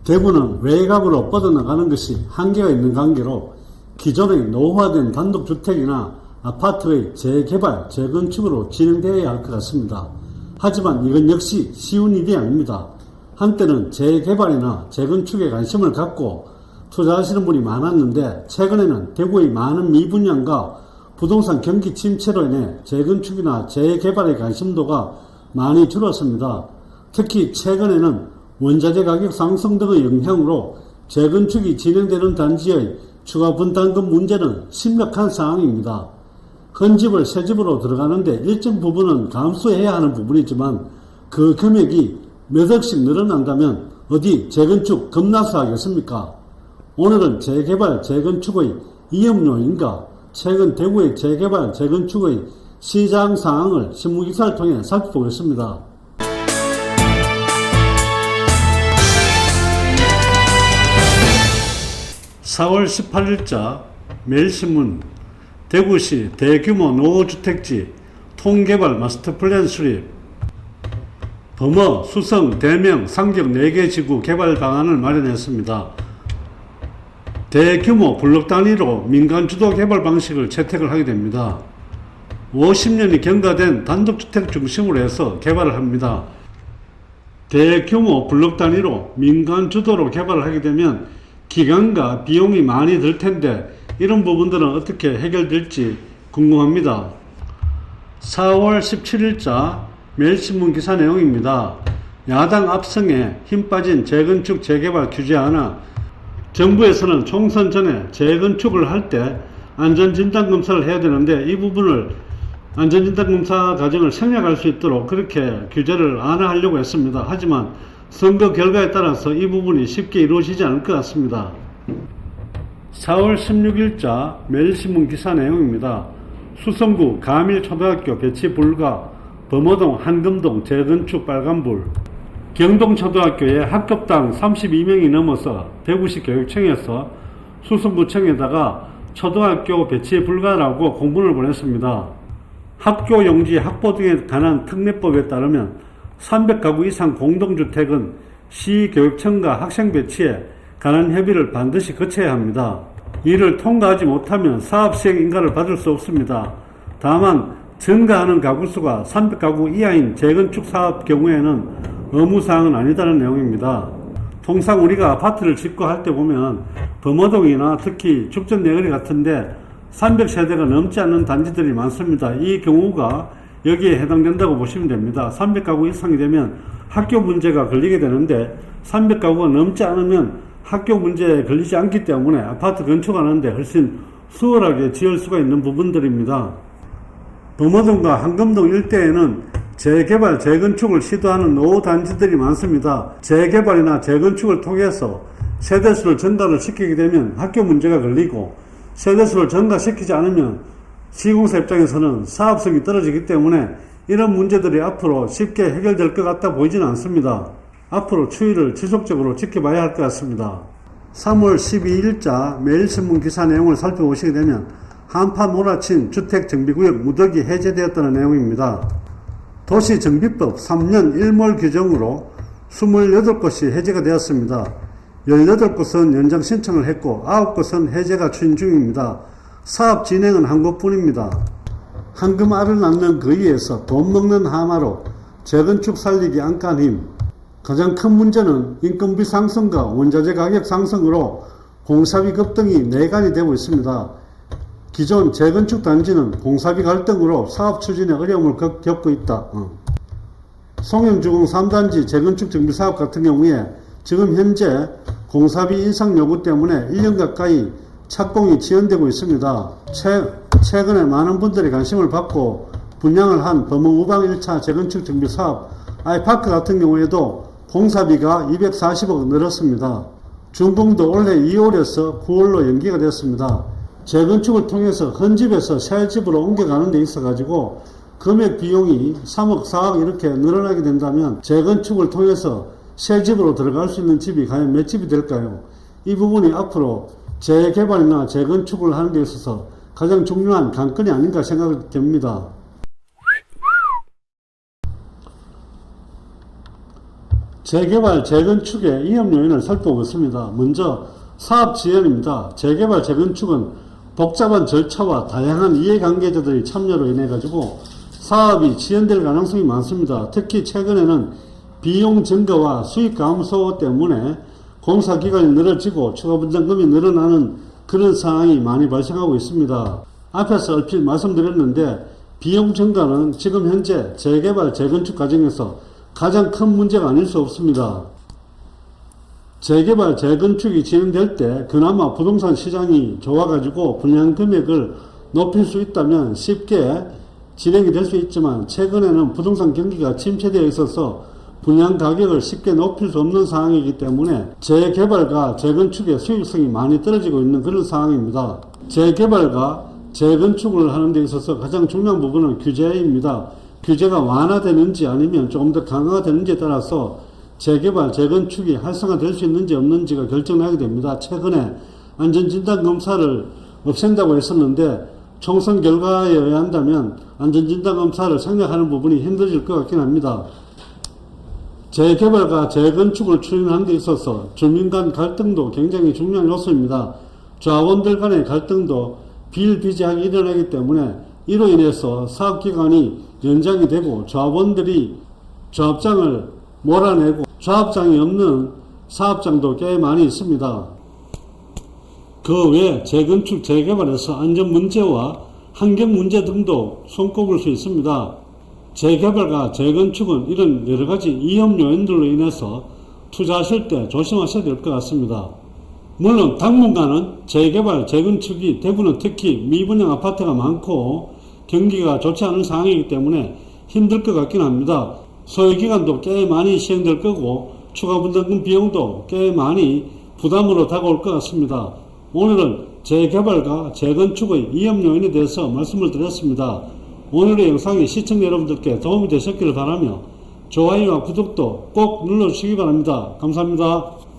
대구는 외곽으로 뻗어나가는 것이 한계가 있는 관계로 기존의 노후화된 단독주택이나 아파트의 재개발, 재건축으로 진행되어야 할 것 같습니다. 하지만 이건 역시 쉬운 일이 아닙니다. 한때는 재개발이나 재건축에 관심을 갖고 투자하시는 분이 많았는데 최근에는 대구의 많은 미분양과 부동산 경기 침체로 인해 재건축이나 재개발의 관심도가 많이 줄었습니다. 특히 최근에는 원자재 가격 상승 등의 영향으로 재건축이 진행되는 단지의 추가 분담금 문제는 심각한 상황입니다. 헌집을 새집으로 들어가는데 일정 부분은 감수해야 하는 부분이지만 그 금액이 몇 억씩 늘어난다면 어디 재건축 겁나서 하겠습니까? 오늘은 재개발, 재건축의 위험 요인과 최근 대구의 재개발, 재건축의 시장 상황을 신문기사를 통해 살펴보겠습니다. 4월 18일자 매일신문 대구시 대규모 노후주택지 통개발 마스터플랜 수립 범어, 수성, 대명, 상격 4개 지구 개발 방안을 마련했습니다. 대규모 블록 단위로 민간 주도 개발 방식을 채택을 하게 됩니다. 50년이 경과된 단독주택 중심으로 해서 개발을 합니다. 대규모 블록 단위로 민간 주도로 개발을 하게 되면 기간과 비용이 많이 들 텐데 이런 부분들은 어떻게 해결될지 궁금합니다. 4월 17일자 매일신문 기사 내용입니다. 야당 압승에 힘 빠진 재건축 재개발 규제 하나. 정부에서는 총선 전에 재건축을 할 때 안전진단검사를 해야 되는데 이 부분을 안전진단검사 과정을 생략할 수 있도록 그렇게 규제를 완화하려고 했습니다. 하지만 선거 결과에 따라서 이 부분이 쉽게 이루어지지 않을 것 같습니다. 4월 16일자 매일신문 기사 내용입니다. 수성구 가밀초등학교 배치 불가, 범어동 한금동 재건축 빨간불. 경동초등학교에 학급당 32명이 넘어서 대구시 교육청에서 수성구청에다가 초등학교 배치 불가라고 공문을 보냈습니다. 학교 용지 확보 등에 관한 특례법에 따르면 300가구 이상 공동주택은 시교육청과 학생 배치에 관한 협의를 반드시 거쳐야 합니다. 이를 통과하지 못하면 사업시행 인가를 받을 수 없습니다. 다만 증가하는 가구수가 300가구 이하인 재건축 사업 경우에는 의무사항은 아니다는 내용입니다. 통상 우리가 아파트를 짓고 할 때 보면 범어동이나 특히 죽전내거리 같은데 300세대가 넘지 않는 단지들이 많습니다. 이 경우가 여기에 해당된다고 보시면 됩니다. 300가구 이상이 되면 학교 문제가 걸리게 되는데 300가구가 넘지 않으면 학교 문제에 걸리지 않기 때문에 아파트 건축하는데 훨씬 수월하게 지을 수가 있는 부분들입니다. 범어동과 한금동 일대에는 재개발, 재건축을 시도하는 노후단지들이 많습니다. 재개발이나 재건축을 통해서 세대수를 전달을 시키게 되면 학교 문제가 걸리고 세대수를 전가시키지 않으면 시공사 입장에서는 사업성이 떨어지기 때문에 이런 문제들이 앞으로 쉽게 해결될 것 같아 보이지는 않습니다. 앞으로 추이를 지속적으로 지켜봐야 할 것 같습니다. 3월 12일자 매일신문 기사 내용을 살펴보시게 되면 한파 몰아친 주택정비구역 무더기 해제되었다는 내용입니다. 도시정비법 3년 1몰 규정으로 28곳이 해제가 되었습니다. 18곳은 연장 신청을 했고 9곳은 해제가 추진 중입니다. 사업 진행은 한 곳뿐입니다. 황금알을 낳는 거위에서 돈 먹는 하마로 재건축 살리기 안간 힘. 가장 큰 문제는 인건비 상승과 원자재 가격 상승으로 공사비 급등이 내관이 되고 있습니다. 기존 재건축 단지는 공사비 갈등으로 사업 추진에 어려움을 겪고 있다. 송영주공 3단지 재건축 정비사업 같은 경우에 지금 현재 공사비 인상 요구 때문에 1년 가까이 착공이 지연되고 있습니다. 최근에 많은 분들이 관심을 받고 분양을 한 범어우방 1차 재건축 정비사업 아이파크 같은 경우에도 공사비가 240억 늘었습니다. 준공도 올해 2월에서 9월로 연기가 됐습니다. 재건축을 통해서 헌집에서 새집으로 옮겨가는 데 있어 가지고 금액 비용이 3억 4억 이렇게 늘어나게 된다면 재건축을 통해서 새집으로 들어갈 수 있는 집이 과연 몇 집이 될까요? 이 부분이 앞으로 재개발이나 재건축을 하는 데 있어서 가장 중요한 관건이 아닌가 생각이 됩니다. 재개발, 재건축의 위험 요인을 살펴보겠습니다. 먼저 사업 지연입니다. 재개발, 재건축은 복잡한 절차와 다양한 이해관계자들이 참여로 인해 가지고 사업이 지연될 가능성이 많습니다. 특히 최근에는 비용 증가와 수익 감소 때문에 공사 기간이 늘어지고 추가 분담금이 늘어나는 그런 상황이 많이 발생하고 있습니다. 앞에서 얼핏 말씀드렸는데 비용 증가는 지금 현재 재개발, 재건축 과정에서 가장 큰 문제가 아닐 수 없습니다. 재개발, 재건축이 진행될 때 그나마 부동산 시장이 좋아가지고 분양 금액을 높일 수 있다면 쉽게 진행이 될 수 있지만 최근에는 부동산 경기가 침체되어 있어서 분양 가격을 쉽게 높일 수 없는 상황이기 때문에 재개발과 재건축의 수익성이 많이 떨어지고 있는 그런 상황입니다. 재개발과 재건축을 하는 데 있어서 가장 중요한 부분은 규제입니다. 규제가 완화되는지 아니면 조금 더 강화가 되는지에 따라서 재개발, 재건축이 활성화될 수 있는지 없는지가 결정나게 됩니다. 최근에 안전진단검사를 없앤다고 했었는데 총선 결과에 의한다면 안전진단검사를 생략하는 부분이 힘들어질 것 같긴 합니다. 재개발과 재건축을 추진하는 데 있어서 주민 간 갈등도 굉장히 중요한 요소입니다. 조합원들 간의 갈등도 비일비재하게 일어나기 때문에 이로 인해서 사업기간이 연장이 되고 조합원들이 조합장을 몰아내고 조합장이 없는 사업장도 꽤 많이 있습니다. 그 외 재건축, 재개발에서 안전 문제와 환경 문제 등도 손꼽을 수 있습니다. 재개발과 재건축은 이런 여러가지 위험 요인들로 인해서 투자하실 때 조심하셔야 될 것 같습니다. 물론 당분간은 재개발, 재건축이 대부분은 특히 미분양 아파트가 많고 경기가 좋지 않은 상황이기 때문에 힘들 것 같긴 합니다. 소요기간도 꽤 많이 시행될 거고 추가 분담금 비용도 꽤 많이 부담으로 다가올 것 같습니다. 오늘은 재개발과 재건축의 위험 요인에 대해서 말씀을 드렸습니다. 오늘의 영상이 시청자 여러분들께 도움이 되셨기를 바라며 좋아요와 구독도 꼭 눌러주시기 바랍니다. 감사합니다.